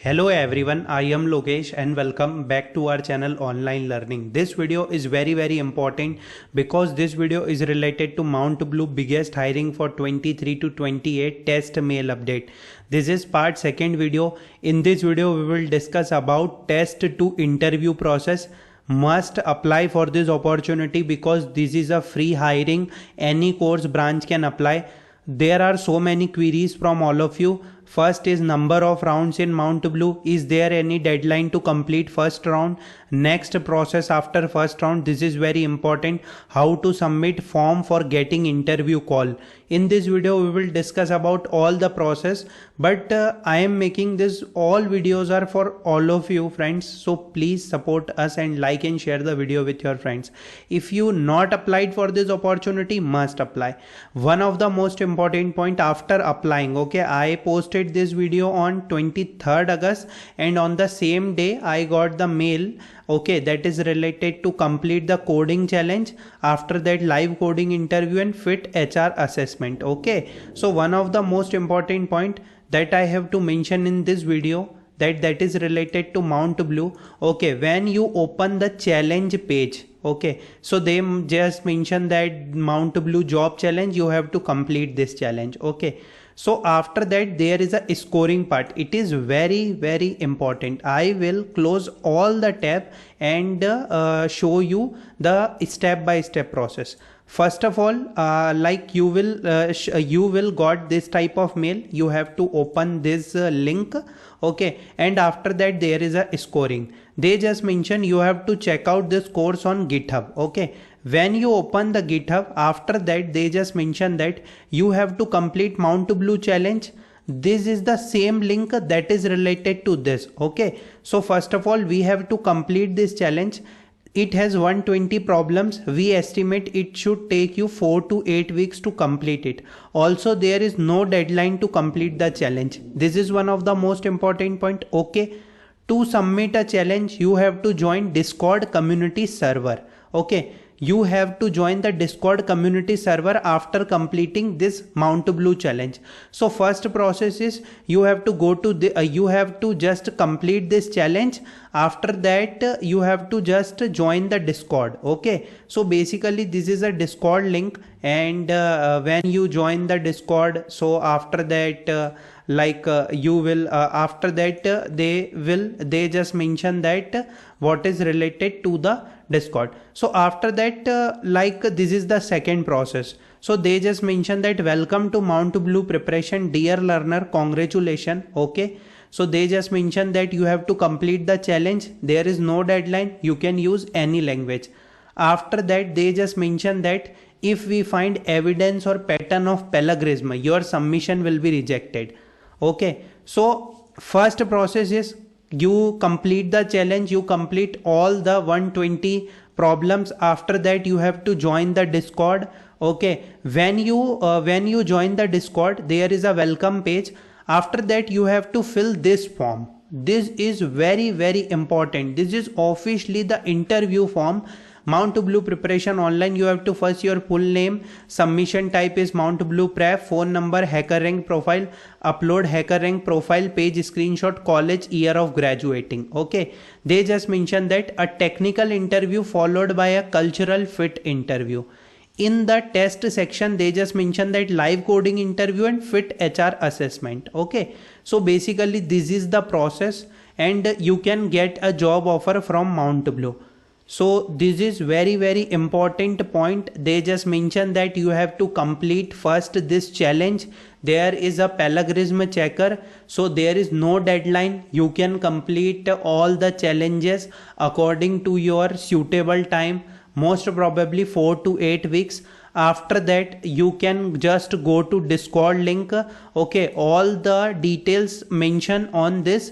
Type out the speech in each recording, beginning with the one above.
Hello everyone, I am Lokesh and welcome back to our channel Online Learning. This video is very important because this video is related to Mount Blue biggest hiring for 23 to 28 test mail update. This is part second video. In this video we will discuss about test to interview process. Must apply for this opportunity because this is a free hiring. Any course branch can apply. There are so many queries from all of you. First is number of rounds in Mount Blue. Is there any deadline to complete first round? Next process after first round. This is very important. How to submit form for getting interview call. In this video we will discuss about all the process, but I am making this, all videos are for all of you friends, so please support us and like and share the video with your friends. If you not applied for this opportunity, must apply. One of the most important point after applying, okay, I posted this video on 23rd August and on the same day I got the mail, okay, that is related to complete the coding challenge. After that, live coding interview and fit HR assessment. Okay, so one of the most important point that I have to mention in this video, that is related to Mount Blue. Okay, when you open the challenge page, okay, so they just mention that Mount Blue job challenge, you have to complete this challenge. Okay, so after that there is a scoring part. It is very important. I will close all the tab and show you the step by step process. First of all, like you will got this type of mail. You have to open this link, okay, and after that there is a scoring. They just mention you have to check out this course on GitHub. Okay, when you open the GitHub, after that they just mention that you have to complete Mount Blue challenge. This is the same link that is related to this. Okay, so first of all we have to complete this challenge. It has 120 problems. We estimate it should take you 4 to 8 weeks to complete it. Also there is no deadline to complete the challenge. This is one of the most important point. Okay, to submit a challenge you have to join Discord community server. Okay, you have to join the Discord community server after completing this Mount Blue challenge. So first process is you have to go to the you have to just complete this challenge. After that you have to just join the Discord. Okay, so basically this is a Discord link, and when you join the Discord, so after that you will after that they just mention that what is related to the Discord. So after that this is the second process. So they just mention that welcome to Mount Blue preparation, dear learner, congratulations. Okay, so they just mention that you have to complete the challenge. There is no deadline. You can use any language. After that they just mention that if we find evidence or pattern of plagiarism, your submission will be rejected. Okay, so first process is you complete the challenge, you complete all the 120 problems. After that you have to join the Discord. Okay, when you join the Discord, there is a welcome page. After that you have to fill this form. This is very important. This is officially the interview form. Mount Blue preparation online. You have to first your full name, submission type is Mount Blue prep, phone number, HackerRank profile, upload HackerRank profile page screenshot, college, year of graduating. Okay, they just mention that a technical interview followed by a cultural fit interview. In the test section they just mention that live coding interview and fit HR assessment. Okay, so basically this is the process and you can get a job offer from Mount Blue. So this is very important point. They just mention that you have to complete first this challenge. There is a plagiarism checker, so there is no deadline. You can complete all the challenges according to your suitable time, most probably 4 to 8 weeks. After that you can just go to Discord link. Okay, all the details mentioned on this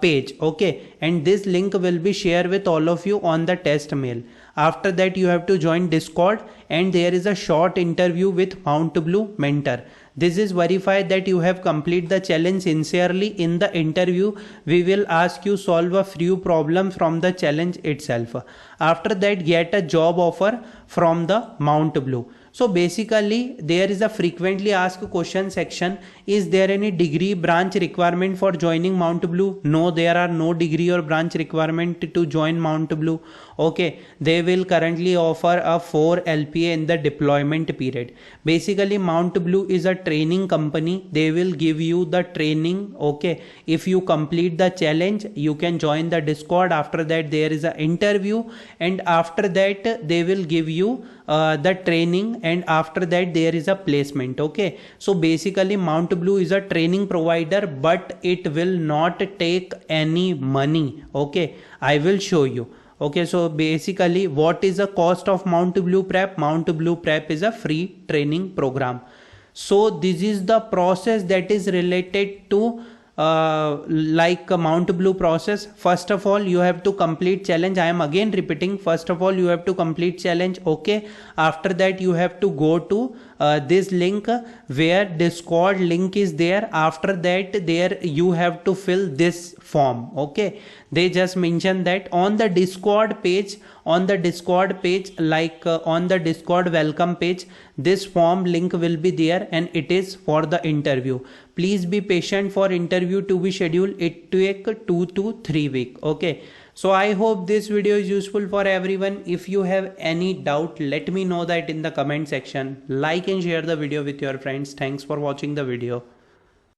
page. Okay, and this link will be shared with all of you on the test mail. After that you have to join Discord and there is a short interview with Mount Blue mentor. This is verify that you have complete the challenge sincerely. In the interview we will ask you solve a few problems from the challenge itself. After that get a job offer from the Mount Blue. So basically there is a frequently asked question section. Is there any degree branch requirement for joining Mount Blue? No, there are no degree or branch requirement to join Mount Blue. Okay, they will currently offer a 4 LPA in the deployment period. Basically Mount Blue is a training company. They will give you the training. Okay, if you complete the challenge you can join the Discord. After that there is an interview, and after that they will give you the training, and after that there is a placement. Okay, so basically Mount Blue is a training provider, but it will not take any money. Okay, I will show you. Okay, so basically what is the cost of Mount Blue Prep? Mount Blue Prep is a free training program. So this is the process that is related to like a Mount Blue process. First of all you have to complete challenge. I am again repeating, first of all you have to complete challenge. Okay, after that you have to go to this link where Discord link is there. After that there you have to fill this form. Okay, they just mentioned that on the Discord page, like on the Discord welcome page, this form link will be there, and it is for the interview. Please be patient for interview to be scheduled. It take 2 to 3 weeks. Okay, so I hope this video is useful for everyone. If you have any doubt, let me know that in the comment section. Like and share the video with your friends. Thanks for watching the video.